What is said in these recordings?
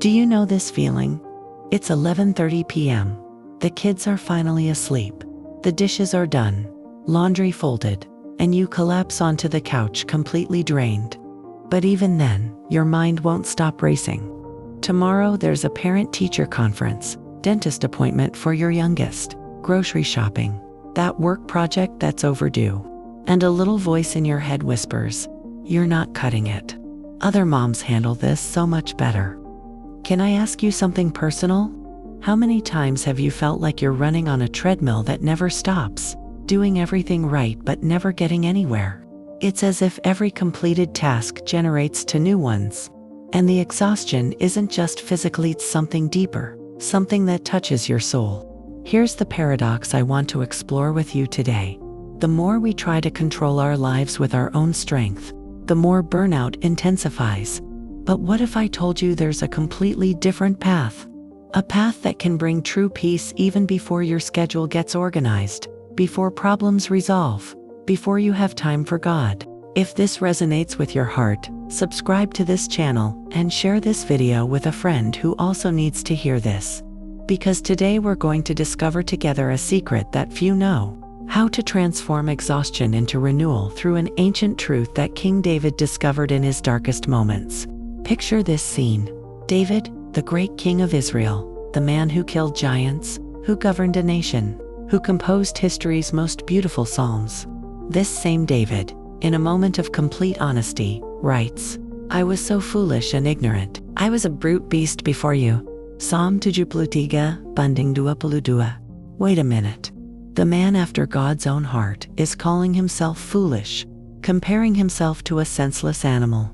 Do you know this feeling? It's 11:30 p.m. The kids are finally asleep. The dishes are done, laundry folded, and you collapse onto the couch completely drained. But even then, your mind won't stop racing. Tomorrow there's a parent-teacher conference, dentist appointment for your youngest, grocery shopping, that work project that's overdue, and a little voice in your head whispers, "You're not cutting it. Other moms handle this so much better." Can I ask you something personal? How many times have you felt like you're running on a treadmill that never stops, doing everything right but never getting anywhere? It's as if every completed task generates two new ones. And the exhaustion isn't just physically, it's something deeper, something that touches your soul. Here's the paradox I want to explore with you today. The more we try to control our lives with our own strength, the more burnout intensifies. But what if I told you there's a completely different path? A path that can bring true peace even before your schedule gets organized, before problems resolve, before you have time for God. If this resonates with your heart, subscribe to this channel and share this video with a friend who also needs to hear this. Because today we're going to discover together a secret that few know: how to transform exhaustion into renewal through an ancient truth that King David discovered in his darkest moments. Picture this scene. David, the great king of Israel, the man who killed giants, who governed a nation, who composed history's most beautiful psalms. This same David, in a moment of complete honesty, writes, "I was so foolish and ignorant. I was a brute beast before you." Psalm 73, banding 22. Wait a minute. The man after God's own heart is calling himself foolish, comparing himself to a senseless animal.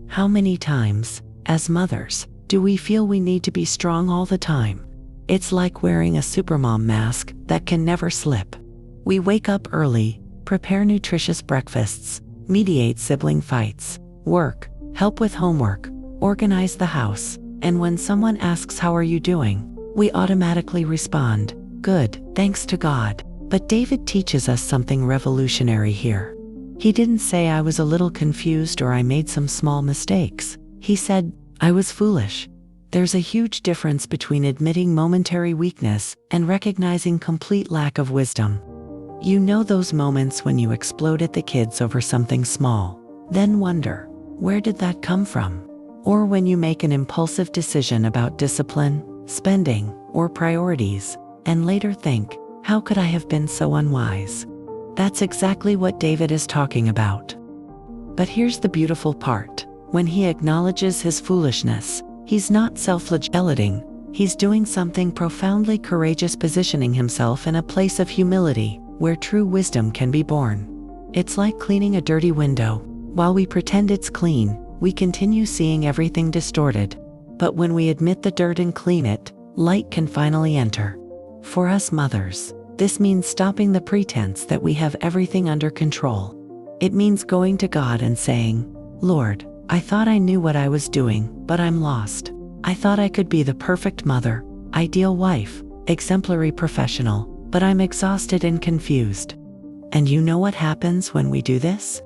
How many times, as mothers, do we feel we need to be strong all the time? It's like wearing a supermom mask that can never slip. We wake up early, prepare nutritious breakfasts, mediate sibling fights, work, help with homework, organize the house, and when someone asks how are you doing, we automatically respond, "Good, thanks to God." But David teaches us something revolutionary here. He didn't say I was a little confused or I made some small mistakes. He said, I was foolish. There's a huge difference between admitting momentary weakness and recognizing complete lack of wisdom. You know those moments when you explode at the kids over something small, then wonder, where did that come from? Or when you make an impulsive decision about discipline, spending, or priorities, and later think, how could I have been so unwise? That's exactly what David is talking about. But here's the beautiful part. When he acknowledges his foolishness, he's not self-flagellating. He's doing something profoundly courageous, positioning himself in a place of humility, where true wisdom can be born. It's like cleaning a dirty window. While we pretend it's clean, we continue seeing everything distorted. But when we admit the dirt and clean it, light can finally enter. For us mothers, this means stopping the pretense that we have everything under control. It means going to God and saying, "Lord, I thought I knew what I was doing, but I'm lost. I thought I could be the perfect mother, ideal wife, exemplary professional, but I'm exhausted and confused." And you know what happens when we do this?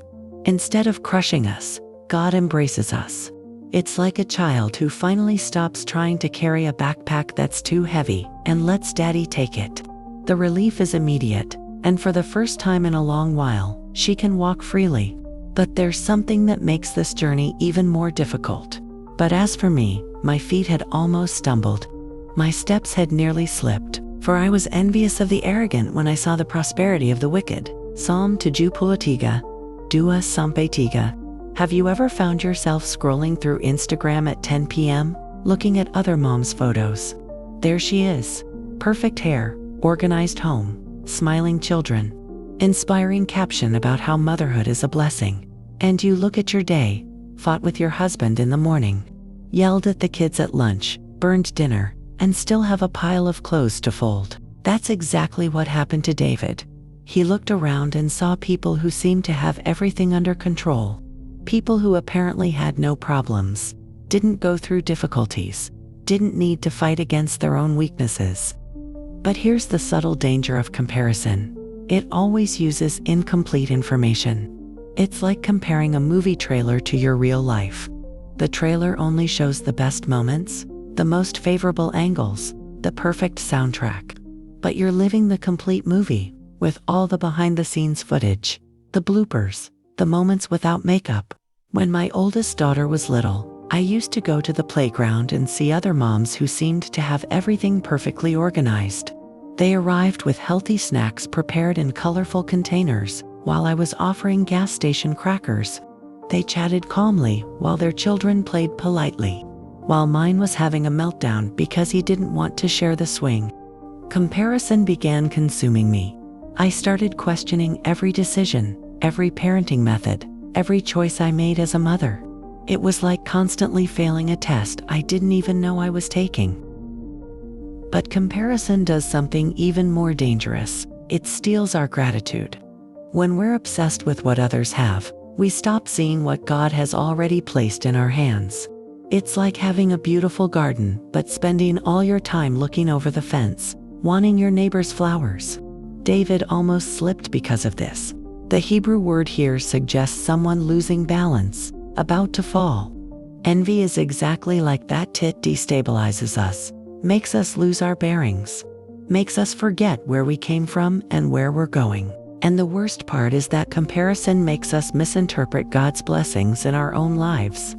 Instead of crushing us, God embraces us. It's like a child who finally stops trying to carry a backpack that's too heavy and lets Daddy take it. The relief is immediate, and for the first time in a long while, she can walk freely. But there's something that makes this journey even more difficult. But as for me, my feet had almost stumbled. My steps had nearly slipped, for I was envious of the arrogant when I saw the prosperity of the wicked. Psalm 73, 2-3. Have you ever found yourself scrolling through Instagram at 10 p.m., looking at other moms' photos? There she is. Perfect hair, organized home, smiling children, inspiring caption about how motherhood is a blessing. And you look at your day, fought with your husband in the morning, yelled at the kids at lunch, burned dinner, and still have a pile of clothes to fold. That's exactly what happened to David. He looked around and saw people who seemed to have everything under control. People who apparently had no problems, didn't go through difficulties, didn't need to fight against their own weaknesses. But here's the subtle danger of comparison. It always uses incomplete information. It's like comparing a movie trailer to your real life. The trailer only shows the best moments, the most favorable angles, the perfect soundtrack. But you're living the complete movie, with all the behind-the-scenes footage, the bloopers, the moments without makeup. When my oldest daughter was little, I used to go to the playground and see other moms who seemed to have everything perfectly organized. They arrived with healthy snacks prepared in colorful containers, while I was offering gas station crackers. They chatted calmly while their children played politely, while mine was having a meltdown because he didn't want to share the swing. Comparison began consuming me. I started questioning every decision, every parenting method, every choice I made as a mother. It was like constantly failing a test I didn't even know I was taking. But comparison does something even more dangerous. It steals our gratitude. When we're obsessed with what others have, we stop seeing what God has already placed in our hands. It's like having a beautiful garden, but spending all your time looking over the fence, wanting your neighbor's flowers. David almost slipped because of this. The Hebrew word here suggests someone losing balance, about to fall. Envy is exactly like that. It destabilizes us, makes us lose our bearings, makes us forget where we came from and where we're going. And the worst part is that comparison makes us misinterpret God's blessings in our own lives.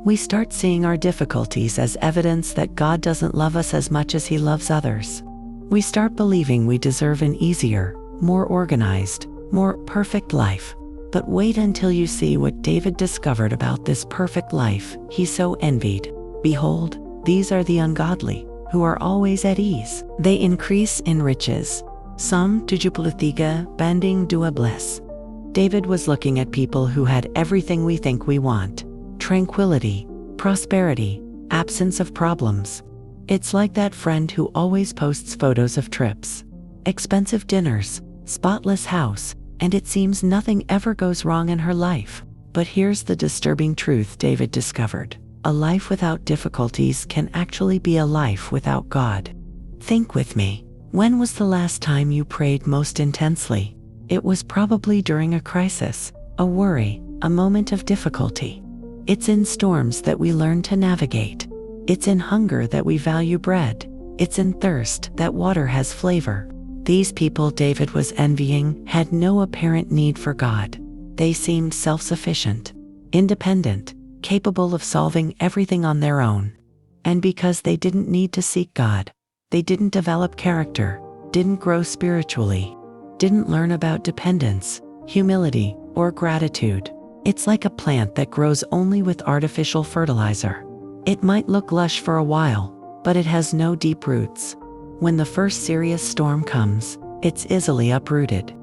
We start seeing our difficulties as evidence that God doesn't love us as much as He loves others. We start believing we deserve an easier, more organized, more perfect life. But wait until you see what David discovered about this perfect life he so envied. Behold, these are the ungodly, who are always at ease. They increase in riches. Psalm 73, banding 12. David was looking at people who had everything we think we want: tranquility, prosperity, absence of problems. It's like that friend who always posts photos of trips, expensive dinners, spotless house, and it seems nothing ever goes wrong in her life. But here's the disturbing truth David discovered: a life without difficulties can actually be a life without God. Think with me. When was the last time you prayed most intensely? It was probably during a crisis, a worry, a moment of difficulty. It's in storms that we learn to navigate. It's in hunger that we value bread. It's in thirst that water has flavor. These people David was envying had no apparent need for God. They seemed self-sufficient, independent, capable of solving everything on their own. And because they didn't need to seek God, they didn't develop character, didn't grow spiritually, didn't learn about dependence, humility, or gratitude. It's like a plant that grows only with artificial fertilizer. It might look lush for a while, but it has no deep roots. When the first serious storm comes, it's easily uprooted.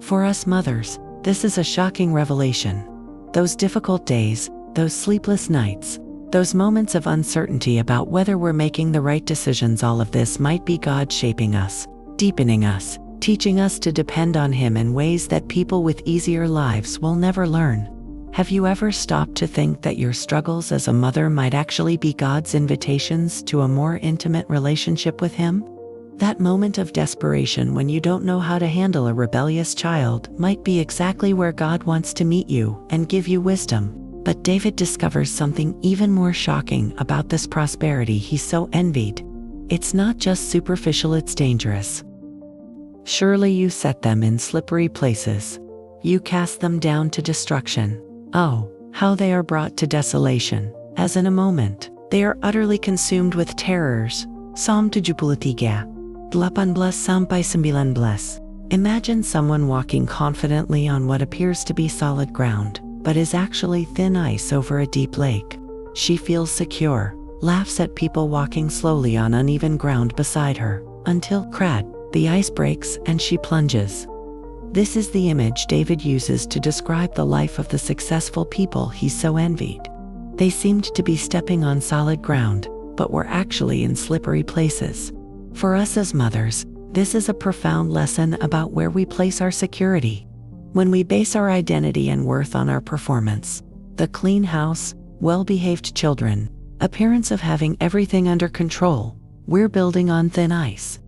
For us mothers, this is a shocking revelation. Those difficult days, those sleepless nights, those moments of uncertainty about whether we're making the right decisions, all of this might be God shaping us, deepening us, teaching us to depend on Him in ways that people with easier lives will never learn. Have you ever stopped to think that your struggles as a mother might actually be God's invitations to a more intimate relationship with Him? That moment of desperation when you don't know how to handle a rebellious child might be exactly where God wants to meet you and give you wisdom. But David discovers something even more shocking about this prosperity he so envied. It's not just superficial, it's dangerous. Surely you set them in slippery places. You cast them down to destruction. Oh, how they are brought to desolation, as in a moment. They are utterly consumed with terrors. Psalm 73, 18-19. Imagine someone walking confidently on what appears to be solid ground, but is actually thin ice over a deep lake. She feels secure, laughs at people walking slowly on uneven ground beside her, until, crack, the ice breaks and she plunges. This is the image David uses to describe the life of the successful people he so envied. They seemed to be stepping on solid ground, but were actually in slippery places. For us as mothers, this is a profound lesson about where we place our security. When we base our identity and worth on our performance, the clean house, well-behaved children, appearance of having everything under control, we're building on thin ice.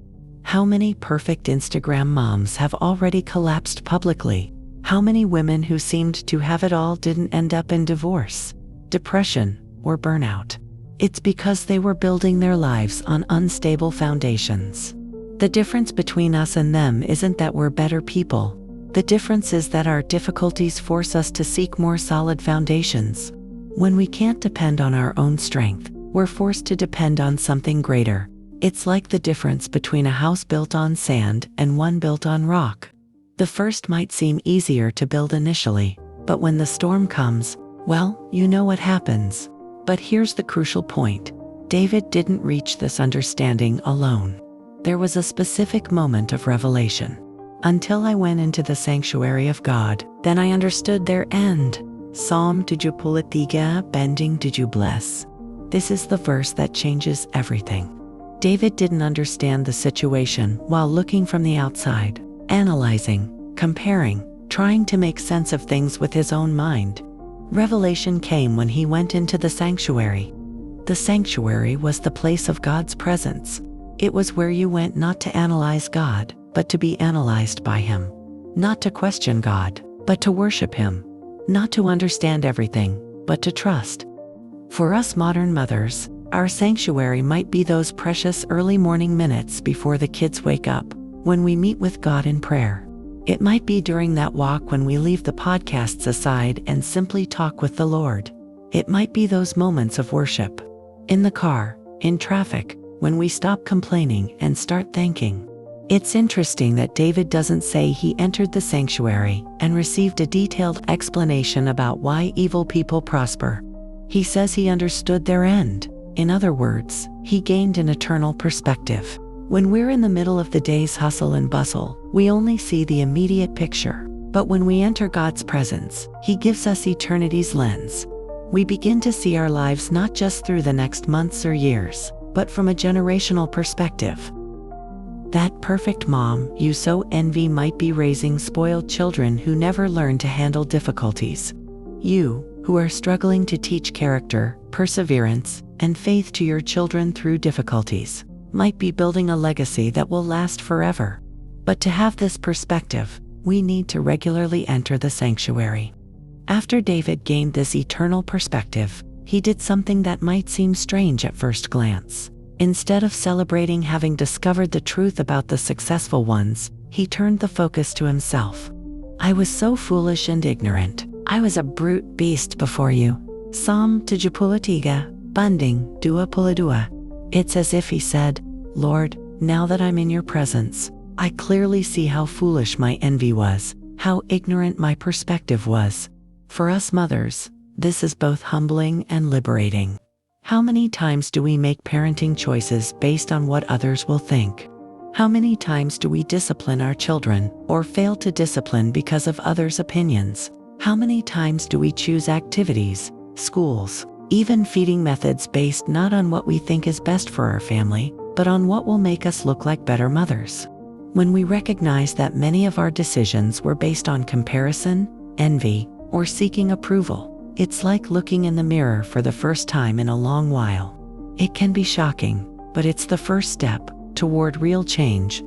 How many perfect Instagram moms have already collapsed publicly? How many women who seemed to have it all didn't end up in divorce, depression, or burnout? It's because they were building their lives on unstable foundations. The difference between us and them isn't that we're better people. The difference is that our difficulties force us to seek more solid foundations. When we can't depend on our own strength, we're forced to depend on something greater. It's like the difference between a house built on sand and one built on rock. The first might seem easier to build initially, but when the storm comes, well, you know what happens. But here's the crucial point. David didn't reach this understanding alone. There was a specific moment of revelation. Until I went into the sanctuary of God, then I understood their end. Psalm 73, bending did you bless. This is the verse that changes everything. David didn't understand the situation while looking from the outside, analyzing, comparing, trying to make sense of things with his own mind. Revelation came when he went into the sanctuary. The sanctuary was the place of God's presence. It was where you went not to analyze God, but to be analyzed by Him. Not to question God, but to worship Him. Not to understand everything, but to trust. For us modern mothers, our sanctuary might be those precious early morning minutes before the kids wake up, when we meet with God in prayer. It might be during that walk when we leave the podcasts aside and simply talk with the Lord. It might be those moments of worship. In the car, in traffic, when we stop complaining and start thanking. It's interesting that David doesn't say he entered the sanctuary and received a detailed explanation about why evil people prosper. He says he understood their end. In other words, he gained an eternal perspective. When we're in the middle of the day's hustle and bustle, we only see the immediate picture. But when we enter God's presence, He gives us eternity's lens. We begin to see our lives not just through the next months or years, but from a generational perspective. That perfect mom you so envy might be raising spoiled children who never learn to handle difficulties. You, who are struggling to teach character, perseverance, and faith to your children through difficulties, might be building a legacy that will last forever. But to have this perspective, we need to regularly enter the sanctuary. After David gained this eternal perspective, he did something that might seem strange at first glance. Instead of celebrating having discovered the truth about the successful ones, he turned the focus to himself. I was so foolish and ignorant. I was a brute beast before you. Psalm 73, bending 22. It's as if he said, Lord, now that I'm in your presence, I clearly see how foolish my envy was, how ignorant my perspective was. For us mothers, this is both humbling and liberating. How many times do we make parenting choices based on what others will think? How many times do we discipline our children or fail to discipline because of others' opinions? How many times do we choose activities, schools, even feeding methods based not on what we think is best for our family, but on what will make us look like better mothers? When we recognize that many of our decisions were based on comparison, envy, or seeking approval, it's like looking in the mirror for the first time in a long while. It can be shocking, but it's the first step toward real change.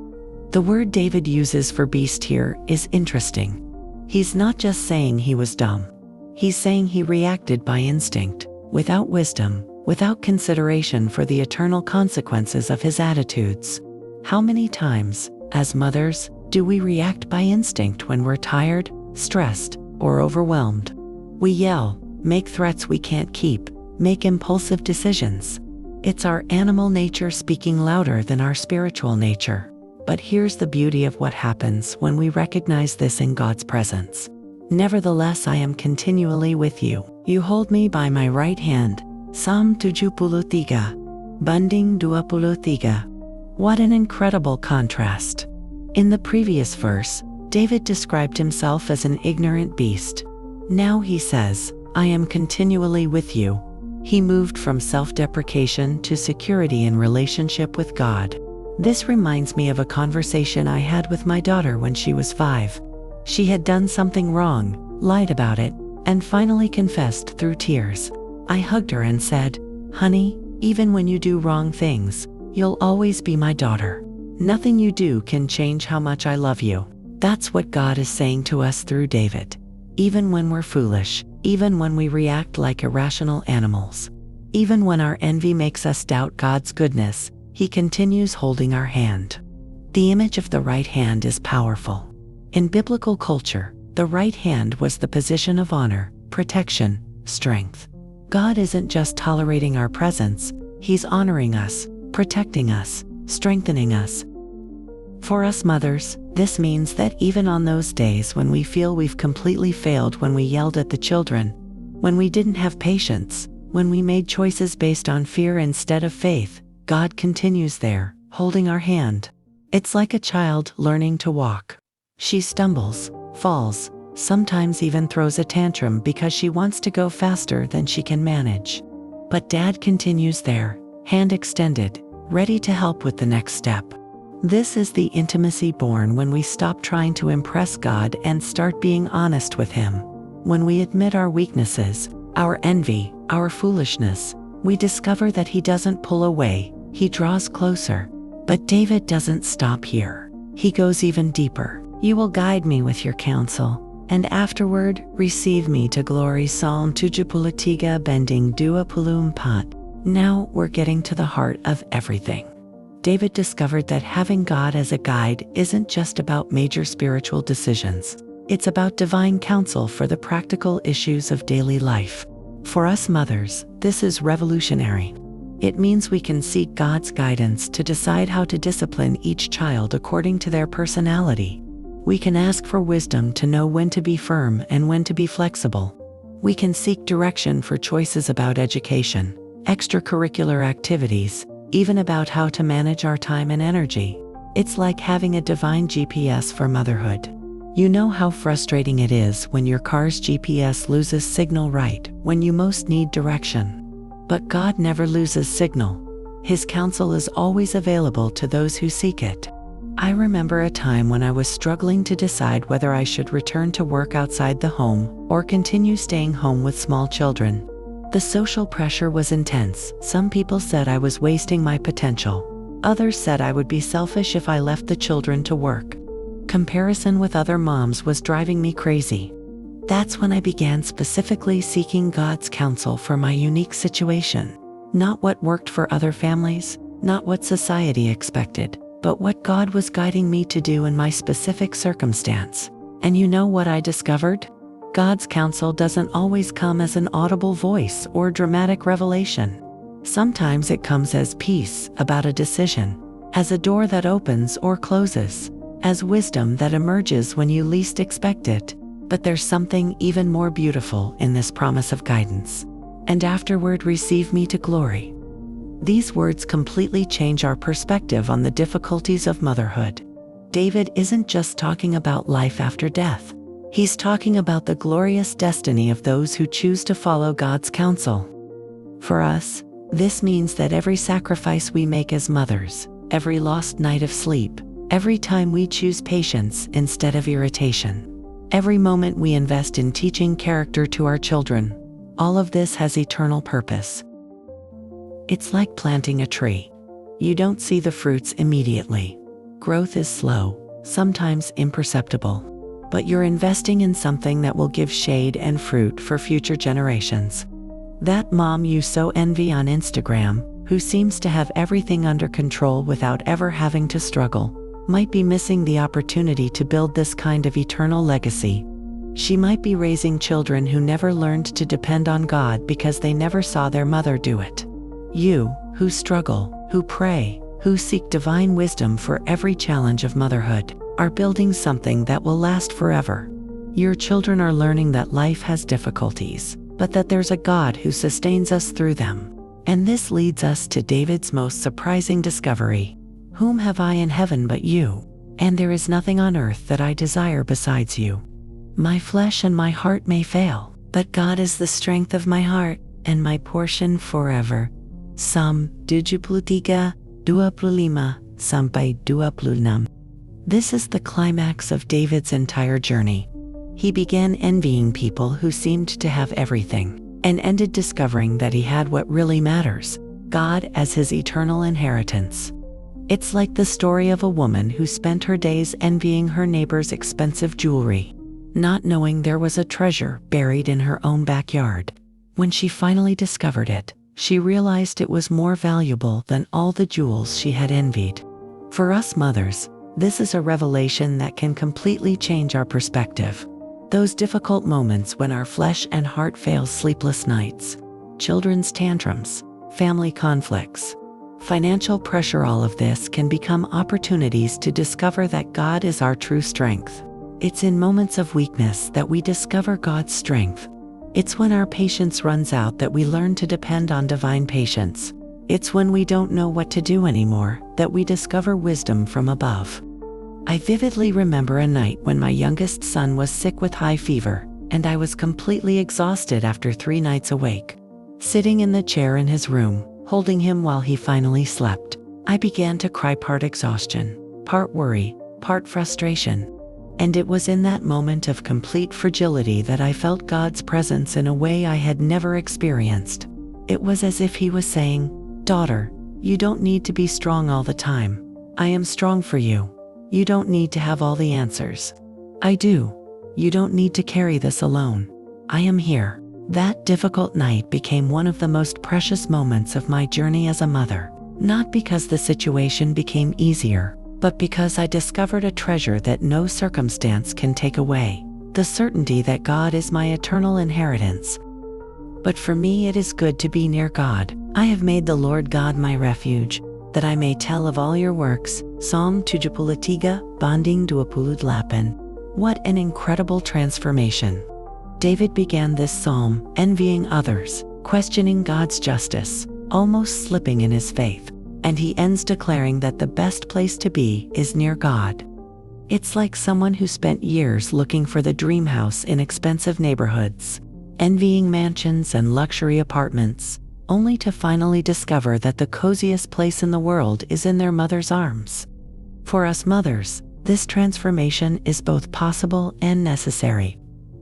The word David uses for beast here is interesting. He's not just saying he was dumb. He's saying he reacted by instinct, without wisdom, without consideration for the eternal consequences of his attitudes. How many times, as mothers, do we react by instinct when we're tired, stressed, or overwhelmed? We yell, make threats we can't keep, make impulsive decisions. It's our animal nature speaking louder than our spiritual nature. But here's the beauty of what happens when we recognize this in God's presence. Nevertheless, I am continually with you. You hold me by my right hand. Psalm 73, bending 23. What an incredible contrast. In the previous verse, David described himself as an ignorant beast. Now he says, I am continually with you. He moved from self-deprecation to security in relationship with God. This reminds me of a conversation I had with my daughter when she was 5. She had done something wrong, lied about it, and finally confessed through tears. I hugged her and said, Honey, even when you do wrong things, you'll always be my daughter. Nothing you do can change how much I love you. That's what God is saying to us through David. Even when we're foolish, even when we react like irrational animals, Even when our envy makes us doubt God's goodness, He continues holding our hand. The image of the right hand is powerful. In biblical culture, the right hand was the position of honor, protection, strength. God isn't just tolerating our presence, He's honoring us, protecting us, strengthening us. For us mothers, this means that even on those days when we feel we've completely failed, when we yelled at the children, when we didn't have patience, when we made choices based on fear instead of faith, God continues there, holding our hand. It's like a child learning to walk. She stumbles, falls, sometimes even throws a tantrum because she wants to go faster than she can manage. But Dad continues there, hand extended, ready to help with the next step. This is the intimacy born when we stop trying to impress God and start being honest with Him. When we admit our weaknesses, our envy, our foolishness, we discover that He doesn't pull away, He draws closer. But David doesn't stop here. He goes even deeper. You will guide me with your counsel, and afterward receive me to glory. Psalm 73 bending 24. Now we're getting to the heart of everything. David discovered that having God as a guide isn't just about major spiritual decisions. It's about divine counsel for the practical issues of daily life. For us mothers, this is revolutionary. It means we can seek God's guidance to decide how to discipline each child according to their personality. We can ask for wisdom to know when to be firm and when to be flexible. We can seek direction for choices about education, extracurricular activities, even about how to manage our time and energy. It's like having a divine GPS for motherhood. You know how frustrating it is when your car's GPS loses signal right when you most need direction. But God never loses signal. His counsel is always available to those who seek it. I remember a time when I was struggling to decide whether I should return to work outside the home or continue staying home with small children. The social pressure was intense. Some people said I was wasting my potential. Others said I would be selfish if I left the children to work. Comparison with other moms was driving me crazy. That's when I began specifically seeking God's counsel for my unique situation. Not what worked for other families, not what society expected, but what God was guiding me to do in my specific circumstance. And you know what I discovered? God's counsel doesn't always come as an audible voice or dramatic revelation. Sometimes it comes as peace about a decision, as a door that opens or closes, as wisdom that emerges when you least expect it. But there's something even more beautiful in this promise of guidance. And afterward receive me to glory. These words completely change our perspective on the difficulties of motherhood. David isn't just talking about life after death. He's talking about the glorious destiny of those who choose to follow God's counsel. For us, this means that every sacrifice we make as mothers, every lost night of sleep, every time we choose patience instead of irritation, every moment we invest in teaching character to our children, all of this has eternal purpose. It's like planting a tree. You don't see the fruits immediately. Growth is slow, sometimes imperceptible. But you're investing in something that will give shade and fruit for future generations. That mom you so envy on Instagram, who seems to have everything under control without ever having to struggle, might be missing the opportunity to build this kind of eternal legacy. She might be raising children who never learned to depend on God because they never saw their mother do it. You, who struggle, who pray, who seek divine wisdom for every challenge of motherhood, are building something that will last forever. Your children are learning that life has difficulties, but that there's a God who sustains us through them. And this leads us to David's most surprising discovery. Whom have I in heaven but you? And there is nothing on earth that I desire besides you. My flesh and my heart may fail, but God is the strength of my heart and my portion forever. Psalm 73, 25-26. This is the climax of David's entire journey. He began envying people who seemed to have everything, and ended discovering that he had what really matters, God as his eternal inheritance. It's like the story of a woman who spent her days envying her neighbor's expensive jewelry, not knowing there was a treasure buried in her own backyard. When she finally discovered it, She realized it was more valuable than all the jewels she had envied. For us mothers, this is a revelation that can completely change our perspective. Those difficult moments when our flesh and heart fail, sleepless nights, children's tantrums, family conflicts, financial pressure, all of this can become opportunities to discover that God is our true strength. It's in moments of weakness that we discover God's strength. It's when our patience runs out that we learn to depend on divine patience. It's when we don't know what to do anymore that we discover wisdom from above. I vividly remember a night when my youngest son was sick with high fever, and I was completely exhausted after 3 nights awake. Sitting in the chair in his room, holding him while he finally slept, I began to cry, part exhaustion, part worry, part frustration. And it was in that moment of complete fragility that I felt God's presence in a way I had never experienced. It was as if He was saying, "Daughter, you don't need to be strong all the time. I am strong for you. You don't need to have all the answers. I do. You don't need to carry this alone. I am here." That difficult night became one of the most precious moments of my journey as a mother, not because the situation became easier, but because I discovered a treasure that no circumstance can take away: the certainty that God is my eternal inheritance. But for me it is good to be near God. I have made the Lord God my refuge, that I may tell of all your works. Psalm 73, banding 28. What an incredible transformation. David began this psalm envying others, questioning God's justice, almost slipping in his faith, and he ends declaring that the best place to be is near God. It's like someone who spent years looking for the dream house in expensive neighborhoods, envying mansions and luxury apartments, only to finally discover that the coziest place in the world is in their mother's arms. For us mothers, this transformation is both possible and necessary.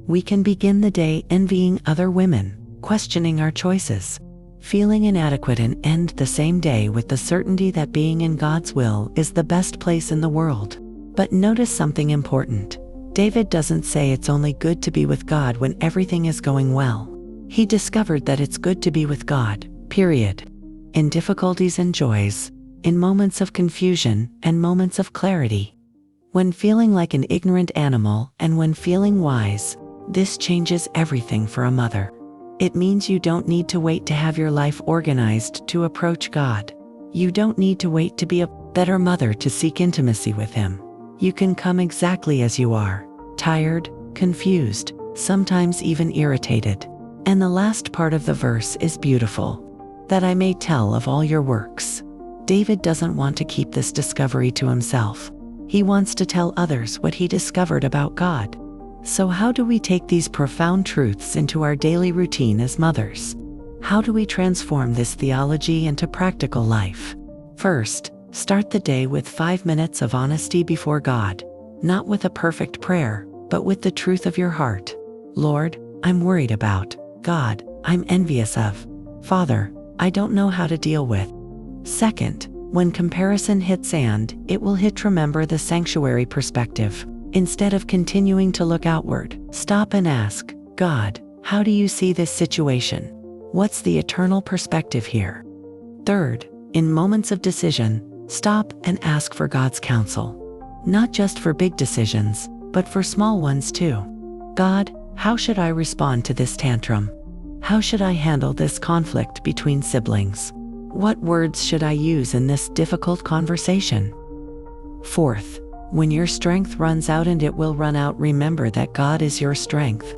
We can begin the day envying other women, questioning our choices, feeling inadequate, and end the same day with the certainty that being in God's will is the best place in the world. But notice something important. David doesn't say it's only good to be with God when everything is going well. He discovered that it's good to be with God, period. In difficulties and joys, in moments of confusion and moments of clarity. When feeling like an ignorant animal and when feeling wise, this changes everything for a mother. It means you don't need to wait to have your life organized to approach God. You don't need to wait to be a better mother to seek intimacy with Him. You can come exactly as you are, tired, confused, sometimes even irritated. And the last part of the verse is beautiful. That I may tell of all your works. David doesn't want to keep this discovery to himself. He wants to tell others what he discovered about God. So how do we take these profound truths into our daily routine as mothers? How do we transform this theology into practical life? First, start the day with 5 minutes of honesty before God, not with a perfect prayer, but with the truth of your heart. Lord, I'm worried about. God, I'm envious of. Father, I don't know how to deal with. Second, when comparison hits it will hit, remember the sanctuary perspective. Instead of continuing to look outward, stop and ask, God, how do you see this situation? What's the eternal perspective here? Third, in moments of decision, stop and ask for God's counsel. Not just for big decisions, but for small ones too. God, how should I respond to this tantrum? How should I handle this conflict between siblings? What words should I use in this difficult conversation? Fourth, when your strength runs out, and it will run out, remember that God is your strength.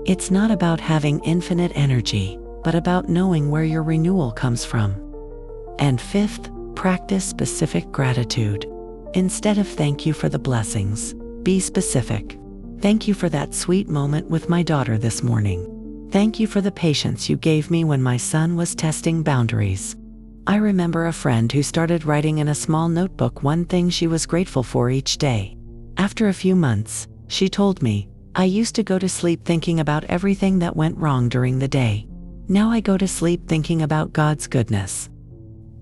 It's not about having infinite energy, but about knowing where your renewal comes from. And fifth, practice specific gratitude. Instead of thank you for the blessings, be specific. Thank you for that sweet moment with my daughter this morning. Thank you for the patience you gave me when my son was testing boundaries. I remember a friend who started writing in a small notebook one thing she was grateful for each day. After a few months, she told me, I used to go to sleep thinking about everything that went wrong during the day. Now I go to sleep thinking about God's goodness.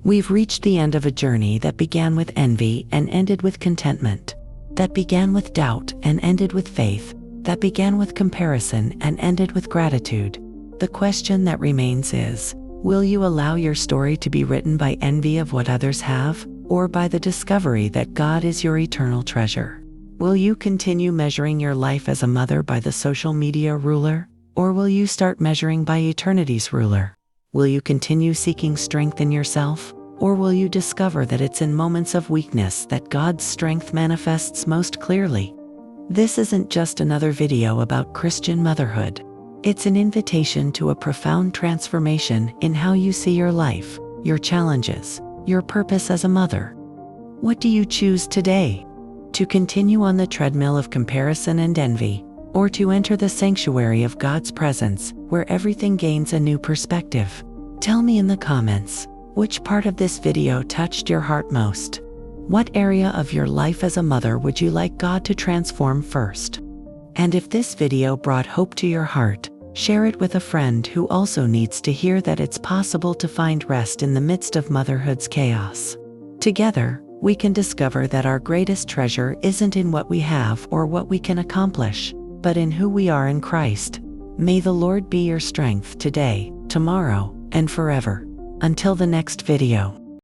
We've reached the end of a journey that began with envy and ended with contentment. That began with doubt and ended with faith. That began with comparison and ended with gratitude. The question that remains is, Will you allow your story to be written by envy of what others have, or by the discovery that God is your eternal treasure? Will you continue measuring your life as a mother by the social media ruler, or will you start measuring by eternity's ruler? Will you continue seeking strength in yourself, or will you discover that it's in moments of weakness that God's strength manifests most clearly? This isn't just another video about Christian motherhood. It's an invitation to a profound transformation in how you see your life, your challenges, your purpose as a mother. What do you choose today? To continue on the treadmill of comparison and envy, or to enter the sanctuary of God's presence, where everything gains a new perspective? Tell me in the comments, which part of this video touched your heart most? What area of your life as a mother would you like God to transform first? And if this video brought hope to your heart, share it with a friend who also needs to hear that it's possible to find rest in the midst of motherhood's chaos. Together, we can discover that our greatest treasure isn't in what we have or what we can accomplish, but in who we are in Christ. May the Lord be your strength today, tomorrow, and forever. Until the next video.